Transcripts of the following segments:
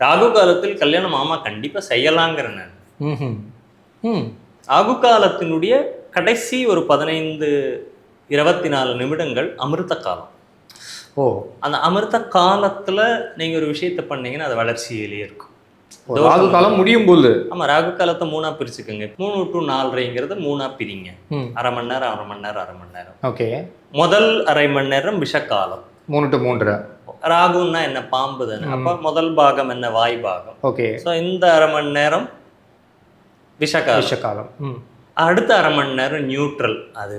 ராகு காலத்தில் கல்யாணம் ஆமா கண்டிப்பா செய்யலாங்கிற நான். ம்ஹும். ம். ராகு காலத்தினுடைய கடைசி ஒரு 15-24 நிமிடங்கள் அமிர்த காலம். ஓ, அந்த அமிர்த காலத்துல நீங்க ஒரு விஷயத்த பண்ணீங்கன்னா அது வளர்ச்சியிலேயே இருக்கும். ராகு காலம் முடியும் போது. ஆமா, ராகு காலத்தை 3ஆ பிரிச்சுக்கோங்க. 3 to 4:30ங்கிறது 3ஆ பிரிங்க. ம். அரை மணி நேரம் அரை மணி நேரம் அரை மணி நேரம். ஓகே. முதல் அரை மணி நேரம் விஷக்காலம். 3 to 3:30. ராகுன்னா என்ன, பாம்பு தானே. அப்ப முதல் பாகம் என்ன, வாய் பாகம். ஓகே. ஸோ இந்த அரை மணி நேரம் விஷக்காலம். விஷக்காலம். ம். அடுத்த அரை மணி நேரம் நியூட்ரல். அது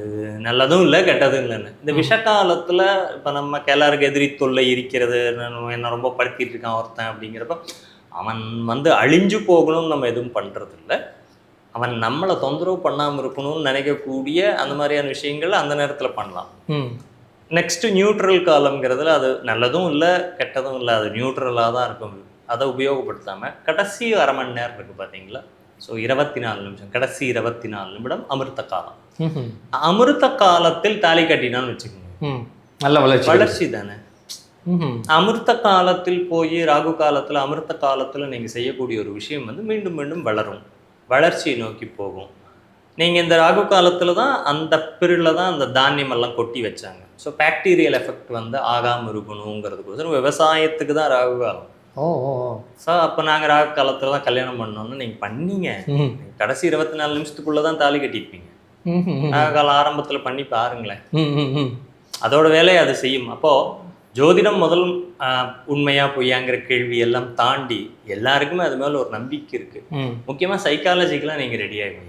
நல்லதும் இல்லை கெட்டதும் இல்லைன்னு. இந்த விஷக்காலத்தில் இப்போ நம்ம எல்லாருக்கு எதிரி தொல்லை இருக்கிறது, என்ன ரொம்ப படுத்திட்டு இருக்கான் ஒருத்தன் அப்படிங்கிறப்ப அவன் அழிஞ்சு போகணும்னு நம்ம எதுவும் பண்ணுறது இல்லை. அவன் நம்மளை தொந்தரவு பண்ணாமல் இருக்கணும்னு நினைக்கக்கூடிய அந்த மாதிரியான விஷயங்கள் அந்த நேரத்தில் பண்ணலாம். நெக்ஸ்ட்டு நியூட்ரல் காலம்ங்கிறதுல அது நல்லதும் இல்லை கெட்டதும் இல்லை, அது நியூட்ரலாக தான் இருக்கும். அதை உபயோகப்படுத்தாமல் கடைசி அரை மணி நேரம் இருக்குது பார்த்தீங்களா. ஸோ 24 நிமிஷம், கடைசி 24 நிமிடம் அமிர்த காலம். அமிர்த காலத்தில் தாலி கட்டினான்னு வச்சுக்கோங்க, நல்ல வளர்ச்சி தானே. அமிர்த காலத்தில் போய் ராகு காலத்தில் அமிர்த காலத்தில் நீங்கள் செய்யக்கூடிய ஒரு விஷயம் மீண்டும் மீண்டும் வளரும், வளர்ச்சியை நோக்கி போகும். நீங்கள் இந்த ராகு காலத்தில் தான் அந்த பீரியடில் தான் அந்த தானியம் எல்லாம் கொட்டி வச்சாங்க. ஸோ பாக்டீரியல் எஃபெக்ட் ஆகாமல் இருக்கணுங்கிறதுக்கோசரம் விவசாயத்துக்கு தான் ராகு காலம். ஓ. ஸோ அப்போ நாங்கள் ராகு காலத்தில் தான் கல்யாணம் பண்ணோன்னு நீங்கள் பண்ணீங்க, கடைசி 24 நிமிஷத்துக்குள்ளே தான் தாலி கட்டியிருப்பீங்க. ராகு காலம் ஆரம்பத்தில் பண்ணி பாருங்களேன், அதோட வேலையை அது செய்யும். அப்போது ஜோதிடம் முதல் உண்மையா பொய்யாங்கிற கேள்வி எல்லாம் தாண்டி எல்லாருக்குமே அது மேலே ஒரு நம்பிக்கை இருக்குது. முக்கியமாக சைக்காலஜிக்கெலாம் நீங்கள் ரெடி ஆகிடுவீங்க.